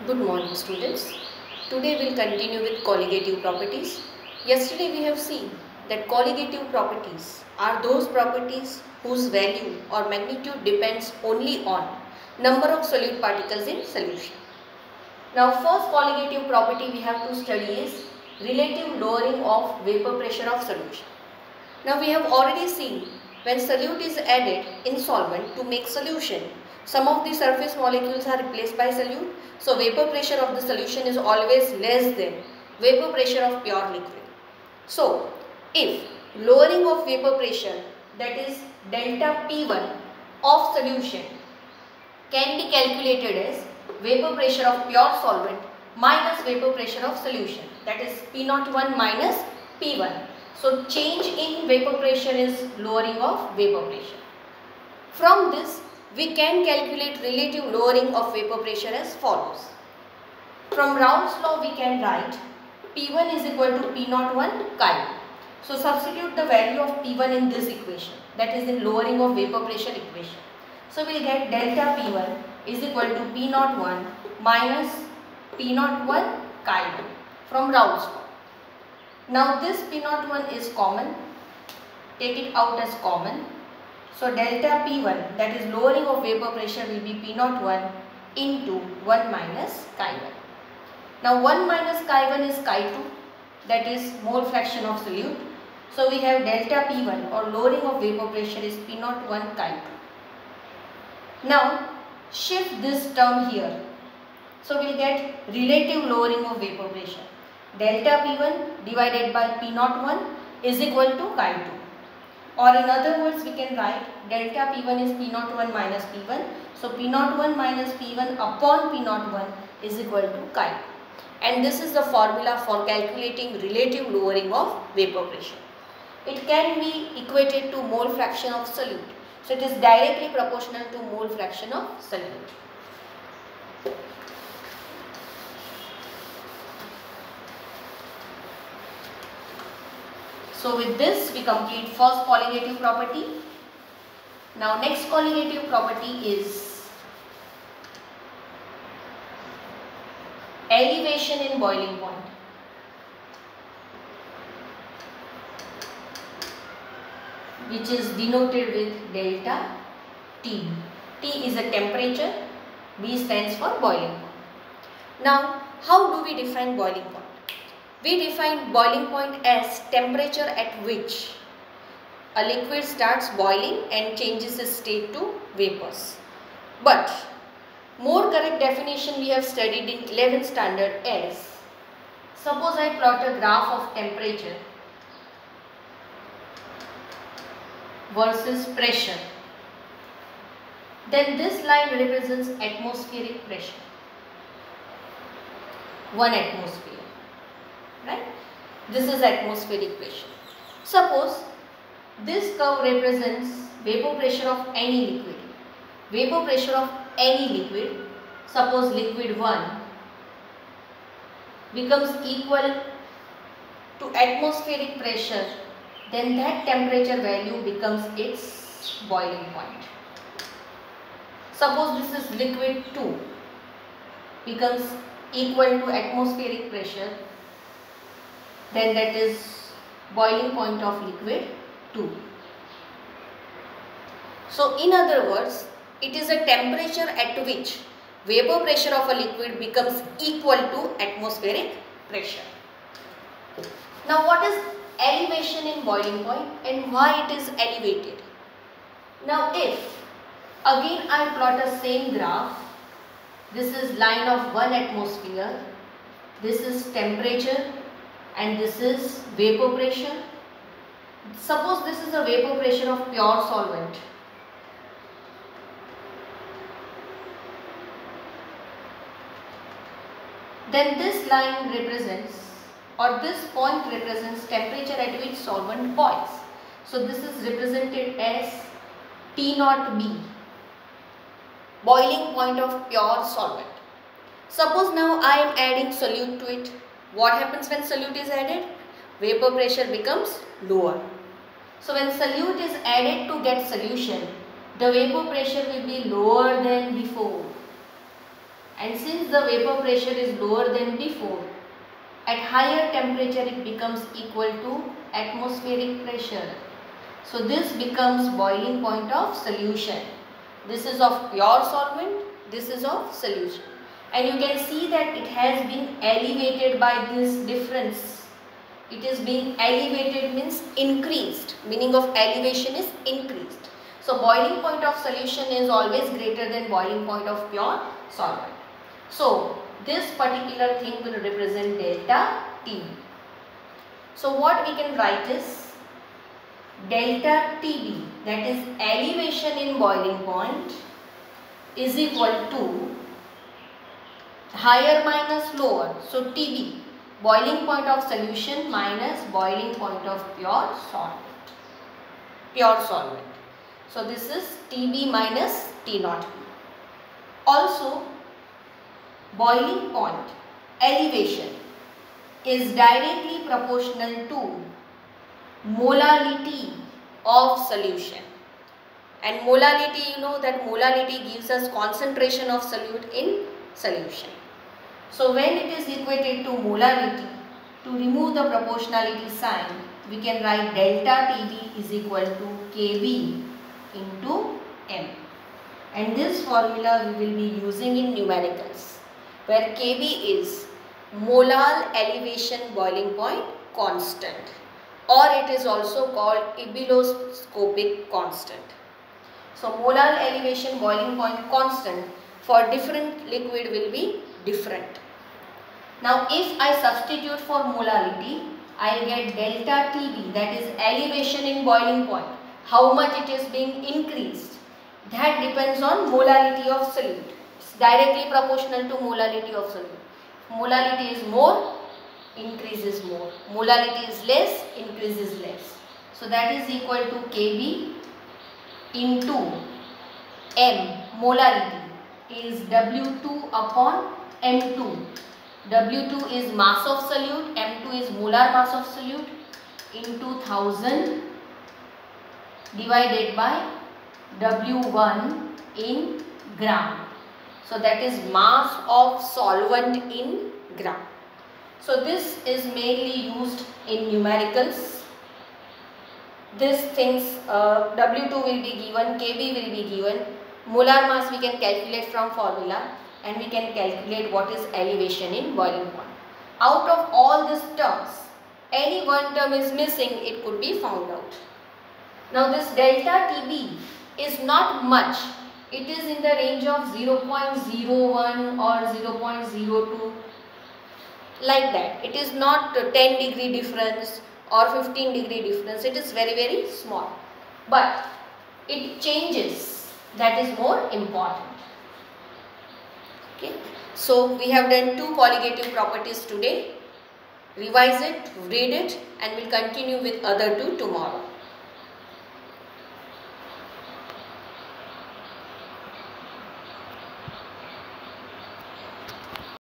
Good morning students. Today we will continue with colligative properties. Yesterday we have seen that colligative properties are those properties whose value or magnitude depends only on number of solute particles in solution. Now first colligative property we have to study is relative lowering of vapor pressure of solution. Now we have already seen when solute is added in solvent to make solution, some of the surface molecules are replaced by solute. So vapor pressure of the solution is always less than vapor pressure of pure liquid. So if lowering of vapor pressure, that is delta P1 of solution, can be calculated as vapor pressure of pure solvent minus vapor pressure of solution, that is P01 minus P1. So change in vapor pressure is lowering of vapor pressure. From this we can calculate relative lowering of vapor pressure as follows. From Raoult's law we can write P1 is equal to P01 chi. So substitute the value of P1 in this equation, that is in lowering of vapor pressure equation. So we will get delta P1 is equal to P01 minus P01 chi from Raoult's law. Now this P01 is common, take it out as common. So delta P1, that is lowering of vapor pressure, will be P01 into 1 minus chi1. Now 1 minus chi1 is chi2, that is mole fraction of solute. So we have delta P1 or lowering of vapor pressure is P01 chi2. Now shift this term here. So we will get relative lowering of vapor pressure. Delta P1 divided by P01 is equal to chi2. Or in other words we can write delta P1 is P01 minus P1. So P01 minus P1 upon P01 is equal to chi2. And this is the formula for calculating relative lowering of vapor pressure. It can be equated to mole fraction of solute. So it is directly proportional to mole fraction of solute. So with this we complete first colligative property. Now next colligative property is elevation in boiling point. Which is denoted with delta T. T is a temperature, B stands for boiling point. Now how do we define boiling point? We define boiling point as temperature at which a liquid starts boiling and changes its state to vapors. But more correct definition we have studied in 11th standard as, suppose I plot a graph of temperature versus pressure. Then this line represents atmospheric pressure. 1 atmosphere. Right? This is atmospheric pressure. Suppose this curve represents vapor pressure of any liquid. Vapor pressure of any liquid, suppose liquid 1, becomes equal to atmospheric pressure, then that temperature value becomes its boiling point. Suppose this is liquid 2, becomes equal to atmospheric pressure, then that is boiling point of liquid 2. So in other words, it is a temperature at which vapor pressure of a liquid becomes equal to atmospheric pressure. Now what is elevation in boiling point and why it is elevated? Now if again I plot a same graph, this is line of 1 atmosphere, this is temperature, and this is vapor pressure. Suppose this is a vapor pressure of pure solvent. Then this line represents, or this point represents temperature at which solvent boils. So this is represented as T0B, boiling point of pure solvent. Suppose now I am adding solute to it. What happens when solute is added? Vapor pressure becomes lower. So when solute is added to get solution, the vapor pressure will be lower than before. and since the vapor pressure is lower than before, at higher temperature it becomes equal to atmospheric pressure. So this becomes boiling point of solution. This is of pure solvent, this is of solution. And you can see that it has been elevated by this difference. It is being elevated means increased. Meaning of elevation is increased. So boiling point of solution is always greater than boiling point of pure solvent. So this particular thing will represent delta T. So what we can write is delta TB, that is elevation in boiling point, is equal to higher minus lower. So TB, boiling point of solution minus boiling point of pure solvent. Pure solvent. So this is TB minus T naught B. Also, boiling point elevation is directly proportional to molality of solution. And molality, you know that molality gives us concentration of solute in solution. So when it is equated to molality, to remove the proportionality sign, we can write delta TB is equal to Kb into M. And this formula we will be using in numericals, where Kb is molar elevation boiling point constant, or it is also called ebuloscopic constant. So molar elevation boiling point constant for different liquid will be different. Now if I substitute for molarity, I will get delta TB, that is elevation in boiling point. How much it is being increased, that depends on molarity of solute. It's directly proportional to molarity of solute. Molarity is more, increases more. Molarity is less, increases less. So that is equal to Kb into M. Molarity is W2 upon M2. W2 is mass of solute, M2 is molar mass of solute, into 1000 divided by W1 in gram. So that is mass of solvent in gram. So this is mainly used in numericals. These things W2 will be given, Kb will be given, molar mass we can calculate from formula, and we can calculate what is elevation in boiling point. Out of all these terms, any one term is missing, it could be found out. Now this delta TB is not much. It is in the range of 0.01 or 0.02, like that. It is not 10 degree difference or 15 degree difference. It is very, very small. But it changes. That is more important. Okay. So we have done 2 colligative properties today. Revise it, read it, and we'll continue with other 2 tomorrow.